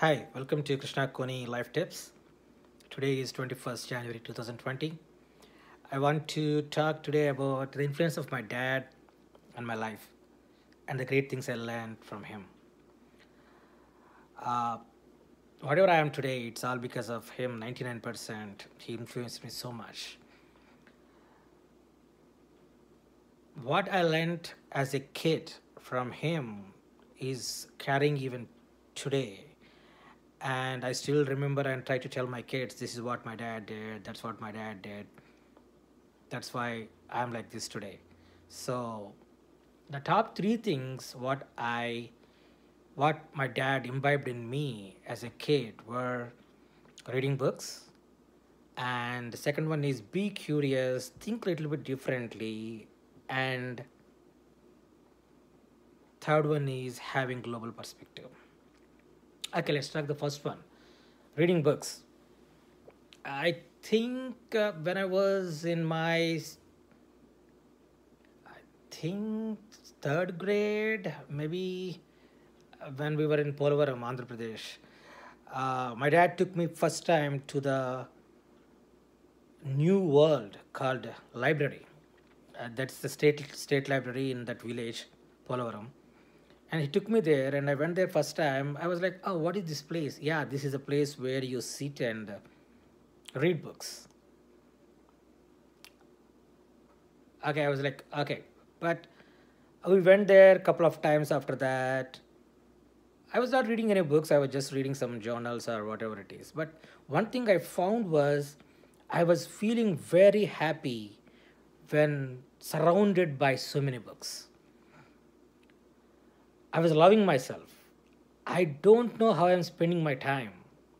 Hi, welcome to Krishna Koni Life Tips. Today is 21st January 2020. I want to talk today about the influence of my dad on my life and the great things I learned from him. Uh, Whatever I am today, it's all because of him, 99%. He influenced me so much. What I learned as a kid from him is carrying even today. And I still remember and try to tell my kids, this is what my dad did, that's what my dad did. That's why I'm like this today. So the top three things what my dad imbibed in me as a kid were reading books, and the second one is be curious, think a little bit differently, and third one is having global perspective. Okay, let's talk the first one. Reading books. I think when I was in my think third grade, maybe when we were in Polavaram, Andhra Pradesh. My dad took me first time to the new world called library. That's the state library in that village, Polavaram. And he took me there, and I went there first time. I was like, "Oh, what is this place? Yeah, this is a place where you sit and read books." Okay, I was like, "Okay," but we went there a couple of times after that. I was not reading any books, I was just reading some journals or whatever it is. But one thing I found was I was feeling very happy when surrounded by so many books. I was loving myself. I don't know how I'm spending my time.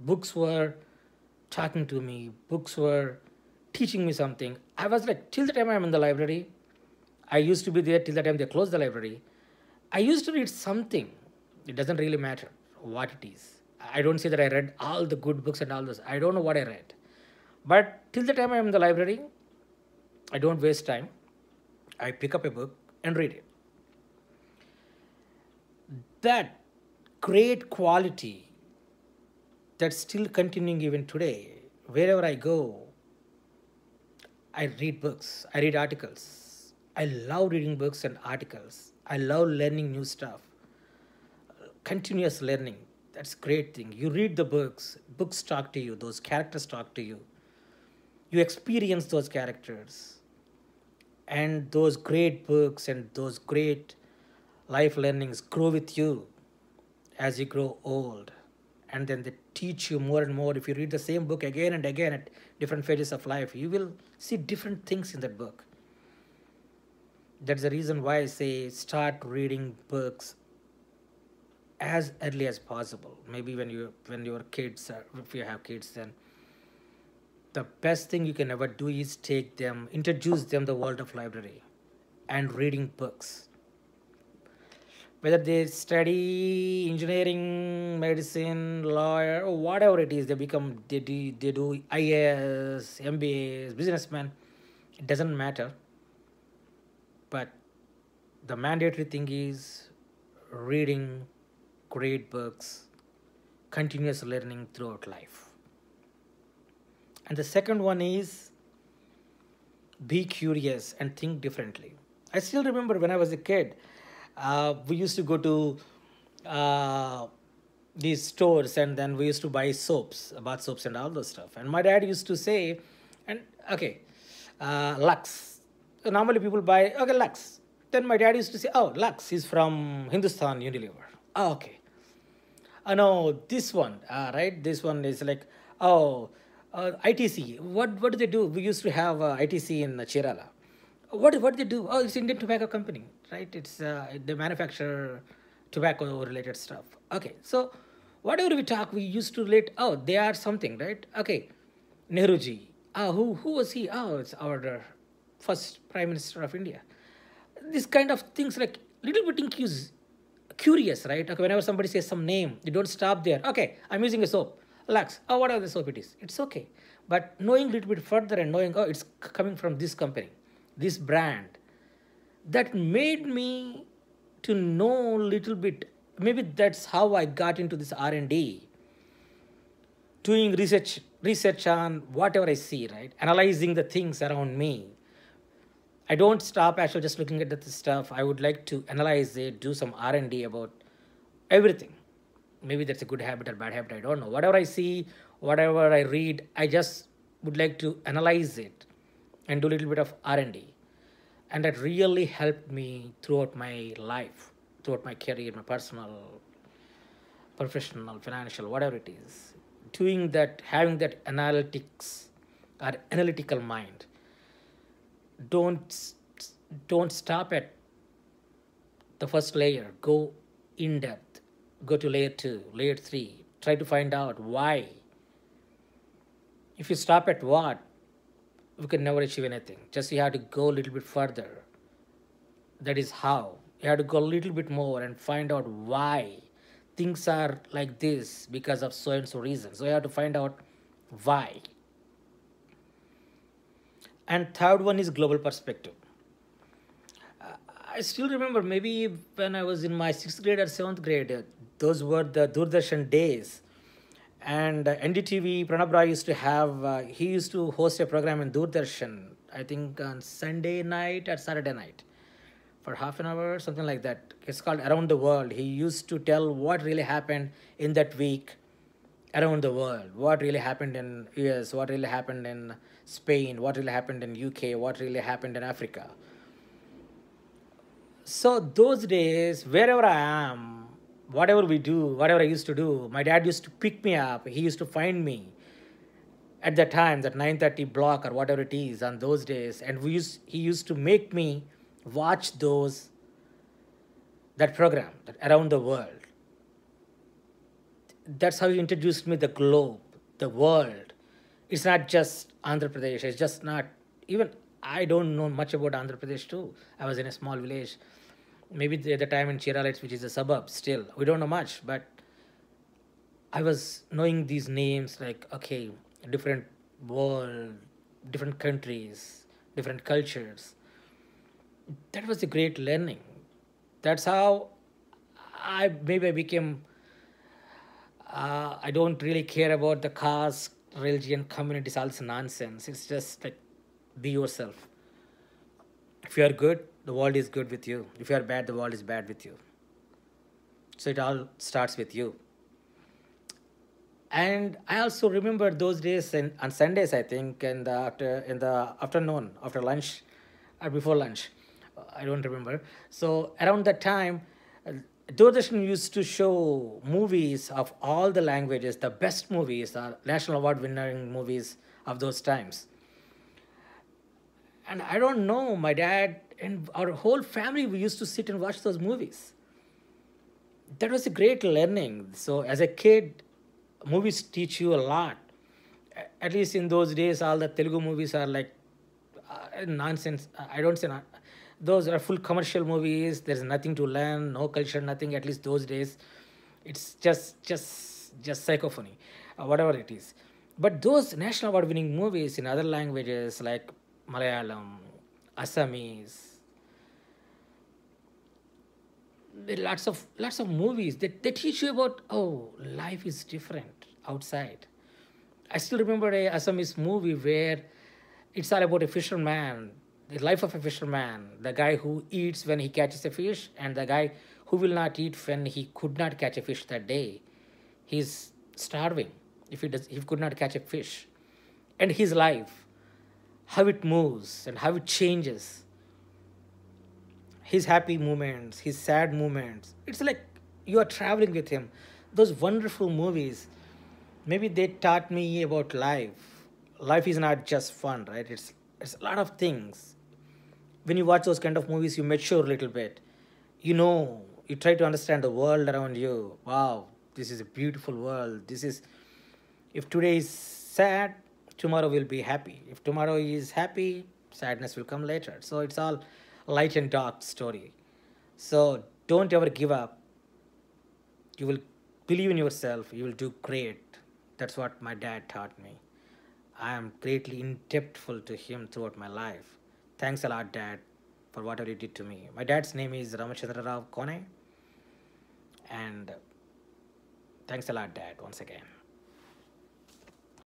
Books were talking to me, books were teaching me something. I was like, till the time I'm in the library, I used to be there till the time they closed the library. I used to read something. It doesn't really matter what it is. I don't say that I read all the good books and all this. I don't know what I read. But till the time I'm in the library, I don't waste time. I pick up a book and read it. That great quality that's still continuing even today. Wherever I go, I read books, I read articles. I love reading books and articles. I love learning new stuff. Continuous learning. That's a great thing. You read the books talk to you, those characters talk to you. You experience those characters. And those great books and those great life learnings grow with you as you grow old. And then they teach you more and more. If you read the same book again and again at different phases of life, you will see different things in that book. That's the reason why I say start reading books as early as possible. Maybe when your kids are, if you have kids, then the best thing you can ever do is introduce them the world of library and reading books. Whether they study engineering, medicine, lawyer, or whatever it is, they do IAS, MBAs, businessmen. It doesn't matter. But the mandatory thing is reading great books, continuous learning throughout life. And the second one is be curious and think differently. I still remember when I was a kid, we used to go to uh, these stores, and then we used to buy soaps, bath soaps, and all those stuff. And my dad used to say, and okay, Lux. So normally people buy, okay, Lux. Then my dad used to say, oh, Lux is from Hindustan Unilever. Oh, okay. No, this one, right? This one is like, oh, ITC. What do they do? We used to have ITC in Chirala. What do they do? Oh, it's Indian Tobacco Company, right? It's they manufacture tobacco related stuff. Okay, so whatever we talk, we used to relate. Oh, they are something, right? Okay, Nehruji. Ah, who was he? Oh, it's our first Prime Minister of India. This kind of things like little bit curious, right? Okay, whenever somebody says some name, you don't stop there. Okay, I'm using a soap, Lux. Oh, what are the soap it is? It's okay, but knowing a little bit further and knowing, oh, it's coming from this company, this brand, that made me to know a little bit. Maybe that's how I got into this R&D. doing research on whatever I see, right? Analyzing the things around me. I don't stop actually just looking at the stuff. I would like to analyze it, do some R&D about everything. Maybe that's a good habit or bad habit, I don't know. Whatever I see, whatever I read, I just would like to analyze it and do a little bit of R&D. And that really helped me throughout my life, throughout my career, my personal, professional, financial, whatever it is. Doing that, having that analytics or analytical mind. Don't don't stop at the first layer. Go in depth. Go to layer 2, layer 3. Try to find out why. If you stop at what, we can never achieve anything. Just you have to go a little bit further. That is how. You have to go a little bit more and find out why things are like this because of so and so reason. So you have to find out why. And third one is global perspective. I still remember maybe when I was in my sixth grade or seventh grade, those were the Doordarshan days. And NDTV, Pranab Rai used to have, he used to host a program in Doordarshan, I think on Sunday night or Saturday night for half an hour, something like that. It's called Around the World. He used to tell what really happened in that week around the world. What really happened in US, what really happened in Spain, what really happened in UK, what really happened in Africa. So those days, wherever I am, whatever we do, whatever I used to do, my dad used to pick me up. He used to find me at that time, that 9:30 block or whatever it is on those days, and he used to make me watch that program, that Around the World. That's how he introduced me the globe, the world. It's not just Andhra Pradesh. It's just not even. I don't know much about Andhra Pradesh too. I was in a small village, maybe at the time in Chiralites, which is a suburb. Still, we don't know much, but I was knowing these names like okay, different world, different countries, different cultures. That was a great learning. That's how I became. I don't really care about the caste, religion, communities, all this nonsense. It's just like be yourself. If you are good, the world is good with you. If you are bad, the world is bad with you. So it all starts with you. And I also remember those days on Sundays, I think, in the afternoon, after lunch, or before lunch, I don't remember. So around that time, uh, Doordarshan used to show movies of all the languages, the best movies, national award winning movies of those times. And I don't know, my dad and our whole family, we used to sit and watch those movies. That was a great learning. So as a kid, movies teach you a lot. At least in those days, all the Telugu movies are like nonsense. I don't say not. Those are full commercial movies. There's nothing to learn, no culture, nothing. At least those days, it's just psychophony, whatever it is. But those national award-winning movies in other languages like Malayalam, Assamese, there are lots of movies that they teach you about life is different outside. I still remember a Assamese movie where it's all about a fisherman, the life of a fisherman, the guy who eats when he catches a fish, and the guy who will not eat when he could not catch a fish that day. He's starving if he could not catch a fish. And his life, how it moves and how it changes, his happy moments, his sad moments. It's like you are traveling with him. Those wonderful movies, maybe they taught me about life. Life is not just fun, right? It's a lot of things. When you watch those kind of movies, you mature a little bit. You try to understand the world around you. Wow, this is a beautiful world. If today is sad, tomorrow will be happy. If tomorrow is happy, sadness will come later. So it's all light and dark story. So don't ever give up. You will believe in yourself. You will do great. That's what my dad taught me. I am greatly indebtful to him throughout my life. Thanks a lot, Dad, for whatever you did to me. My dad's name is Ramachandra Rao Kone. And thanks a lot, Dad, once again.